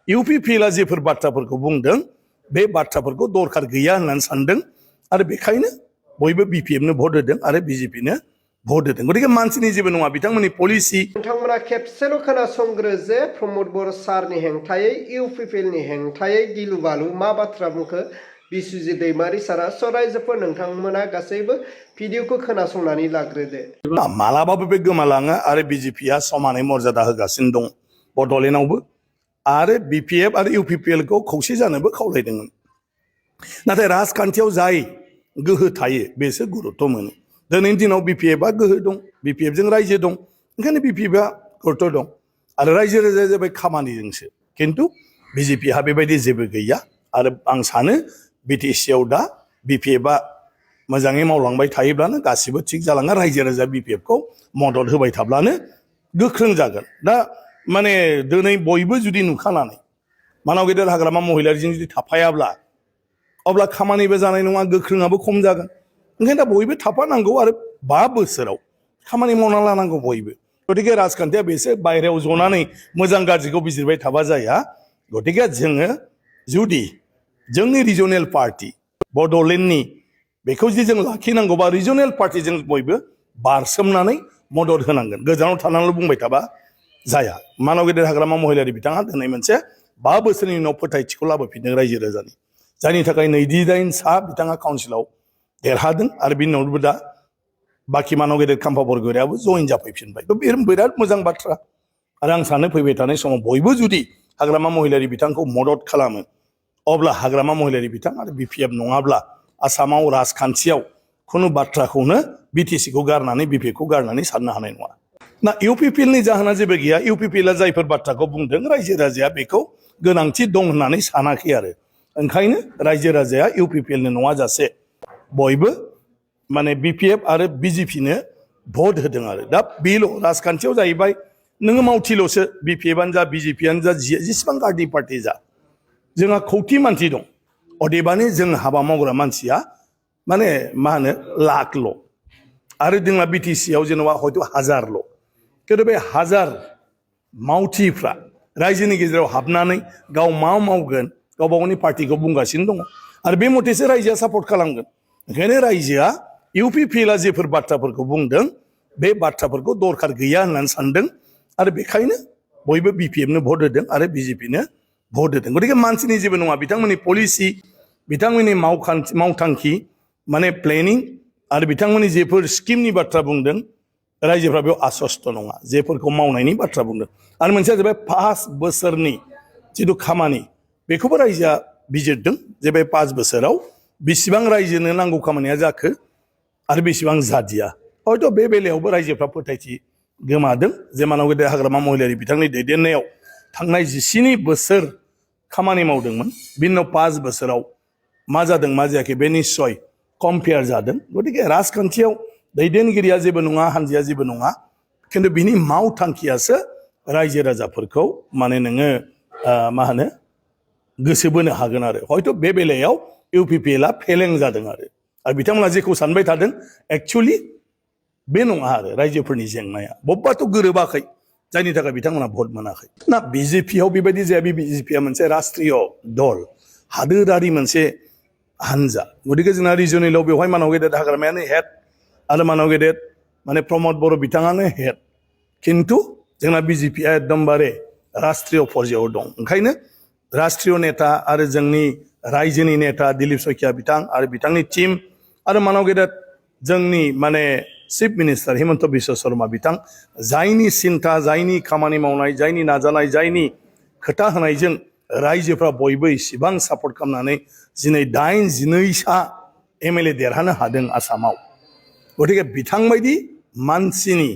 इउपिपिएलआ जेफोर बाथ्राफोरखौ बुंदों बे बाथ्राफोरखौ दरखार गैया होननानै सानदों आरो बेखायनो बयबो बिपिएफनो भट होदों आरो बिजेपिनो भट होदों गतिके मानसिनि जेबो नङा बिथांमोननि पलिसि नोंथांमोना खेबसेल' खोनासंग्रो जे प्रमद बर' सारनि हेंथायै इउपिपिएलनि हेंथायै गिलु बालु मा बाथ्रा बुंखो बिस्वजित दैमारि सारा रायजोफोर नोंथांमोना गासैबो भिडिअखौ खोनासंनानै लाग्रोदो मालाबाबो बे गोमालाङा आरो बिजेपिआ समानै मर्यादा होगासिनो दं बड'लेण्डआवबो आरो बिपिएफ आरो इउपिपिएलखौ खौसे जानोबो खावलायदोंमोन नाथाय राजखान्थियाव जाय गोहो थायो बेसो गुरुत्व मोनो दिनैनि दिनाव बिपिएफआ गोहो दं बिपिएफजों रायजो दं ओंखायनो बिपिएफआ गुरुत्व दं आरो रायजो राजाया जाबाय खामानिजोंसो खिन्थु बिजेपिहा बेबायदि जेबो गैया आरो आं सानो बिटिसिआव दा बिपिएफआ मोजाङै मावलांबाय थायोब्लानो गासिबो थिग जालाङा रायजो राजा बिपिएफखौ मदद होबाय थाब्लानो गोख्रों जागोन दा माने दिनै बयबो जुदि नुखानानै मानाव गेदेर हाग्रामा महिलारिजों जुदि थाफायाब्ला अब्ला खामानिबो जानाय नङा गोख्रोङाबो खम जागोन ओंखायनो दा बयबो थाफानांगौ आरो 5 बोसोराव खामानि मावना लानांगौ बयबो गतिके राजखान्थिया बेसो बायहेरायाव जनानै मोजां गाज्रिखौ बिजिरबाय थाबा जाया गतिके जोङो जुदि जोंनि रिजनेल पार्टी बड'लेण्डनि बेखौ जुदि जों लाखिनांगौबा रिजनेल पार्टीजों बयबो बारसोमनानै मदद होनांगोन गोजानाव थानानैल' बुंबाय थाबा जाया मानाव गेदेर हाग्रामा महिलारि बिथाङा दिनै मोनसे 5 बोसोरनि उनाव फोथायथिखौ लाबोफिनदों रायजो राजानि जायनि थाखाय 29 सा बिथाङा काउन्सिलाव देरहादों आरो बिनि उनावबो दा बाखि मानाव गेदेर खाम्फा बरग'यारियाबो जइन जाफैफिनबाय बे बिराद मोजां बाथ्रा आरो आं सानो फैबाय थानाय समाव बयबो जुदि हाग्रामा महिलारि बिथांखौ मदद खालामो अब्ला हाग्रामा महिलारि बिथां आरो बिपिएफ नङाब्ला आसामाव राजखान्थियाव खुनु बाथ्राखौनो बिटिसिखौ गारनानै बिपिएफखौ गारनानै साननो हानाय नङा ना इउपिपिएलनि जाहोना जेबो गैया इउपिपिएलआ जायफोर बाथ्राखौ बुंदों रायजो राजाया बेखौ गोनांथि दं होननानै सानाखै आरो ओंखायनो रायजो राजाया इउपिपिएलनो नङा जासे बयबो माने बिपिएफ आरो बिजेपिनो भट होदों आरो दा बेल' राजखान्थियाव जाहैबाय नोङो मावथिल'सो बिपिएफआनो जा बिजेपिआनो जा जेसेबां गार्डि पार्टी जा जोंहा खौथि मानसि दं अदेबानि जों हाबा मावग्रा मानसिया माने मा होनो लाखल' आरो जोंना बिटिसिआव जेनेबा हयथ' 1000ल' खिन्थु बे 1000 मावथिफ्रा रायजोनि गेजेराव हाबनानै गाव मा मावगोन गावबा गावनि पार्टीखौ बुंगासिनो दङ आरो बे मथेसो रायजोआ सापर्ट खालामगोन ओंखायनो रायजोआ इउपिपिएलआ जेफोर बाथ्राफोरखौ बुंदों बे बाथ्राफोरखौ दरखार गैया होननानै सानदों आरो बेखायनो बयबो बिपिएफनो भट होदों आरो बिजेपिनो भट होदों गतिके मानसिनि जेबो नङा बिथांमोननि पलिसि बिथांमोननि मावथांखि माने प्लेनिं आरो बिथांमोननि जेफोर स्किमनि बाथ्रा बुंदों रायजोफ्रा बेयाव आसस्त नङा जेफोरखौ मावनायनि बाथ्रा बुंदों आरो मोनसेया जाबाय 5 बोसोरनि जिथु खामानि बेखौबो रायजोआ बिजिरदों जे बे 5 बोसोराव बेसेबां रायजोनो नांगौ खामानिया जाखो आरो बेसेबां जादिया हयथ' बे बेलायावबो रायजोफ्रा फोथायथि गोमादों जे मानाव गेदेर हाग्रामा महिलारि बिथांनि दैदेननायाव थांनाय 19 बोसोर खामानि मावदोंमोन बिनि उनाव 5 बोसोराव मा जादों मा जायाखै बे निस्सय कम्पेयार जादों गतिके राजखान्थियाव दैदेनगिरिया जेबो नङा हानजाया जेबो नङा खिन्थु बिनि मावथांखियासो रायजो राजाफोरखौ माने नोङो मा होनो गोसो बोनो हागोन आरो हयथ' बे बेलायाव इउपिपिएलआ फेलें जादों आरो बिथांमोना जेखौ सानबाय थादों एक्चुअलि बे नङा आरो रायजोफोरनि जेंनाया बबेबाथ' गोरोबाखै जायनि थाखाय बिथांमोना भट मोनाखै ना बिजेपिआव बेबायदि जाया बिजेपिआ मोनसे राष्ट्रीय दल हादोरारि मोनसे हानजा गतिके जोंना रिजनेलाव बेवहाय मानाव गेदेर हाग्रामायानो हेड आरो मानाव गेदेर माने प्रमद बर' बिथाङानो हेड खिन्थु जोंना बिजेपिआ एकदमबारे राष्ट्रीय पर्यायाव दं ओंखायनो राष्ट्रीय नेता आरो जोंनि रायजोनि नेता दिलीप सयखिया बिथां आरो बिथांनि टीम आरो मानाव गेदेर जोंनि माने चिफ मिनिस्टार हिमन्त बिश्व शर्मा बिथां जायनि सिन्था जायनि खामानि मावनाय जायनि नाजानाय जायनि खोथा होनायजों रायजोफ्रा बयबो इसिबां सापर्ट खालामनानै दिनै 8-12 सा एमएलए देरहानो हादों आसामाव गतिके बिथांबायदि मानसिनि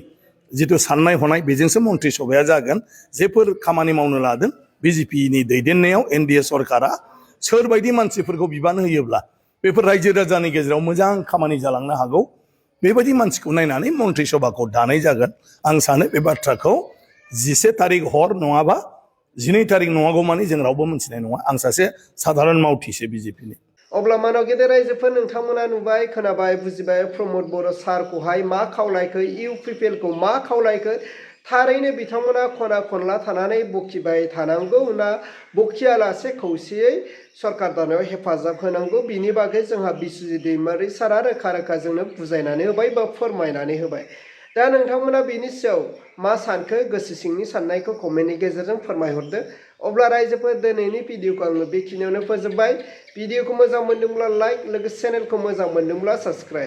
जिथु साननाय हनाय बेजोंसो मन्त्रि सभाया जागोन जेफोर खामानि मावनो लादों बिजेपिनि दैदेननायाव एनडिए सरकारा सोरबायदि मानसिफोरखौ बिबान होयोब्ला बेफोर रायजो राजानि गेजेराव मोजां खामानि जालांनो हागौ बेबायदि मानसिखौ नायनानै मन्त्रि सभाखौ दानाय जागोन आं सानो बे बाथ्राखौ 11 तारिख हर नङाबा 12 तारिख नङागौ मानि जों रावबो मिथिनाय नङा आं सासे साधारन मावथिसो बिजेपिनि अब्ला मानाव गेदेर रायजोफोर नोंथांमोना नुबाय खोनाबाय बुजिबाय प्रमद बर' सारखौहाय मा खावलायखो इउपिपिएलखौ मा खावलायखो थारैनो बिथांमोना खना खनला थानानै बखिबाय थानांगौ ना बखियालासे खौसेयै सरकार दानायाव हेफाजाब होनांगौ बिनि बागै जोंहा बिस्वजित दैमारि सारा रोखा रोखा जोंनो बुजायनानै होबाय बा फोरमायनानै होबाय। दा नोंथांमोना बेनि सायाव मा सानखो गोसो सिंनि साननायखौ कमेन्टनि गेजेरजों फोरमायहरदो। अब्ला रायजोफोर दिनैनि भिडिअखौ आङो बेखिनियावनो फोजोबबाय। भिडिअखौ मोजां मोनदोंब्ला लाइक लोगोसे चेनेलखौ मोजां मोनदोंब्ला साबस्क्राइब।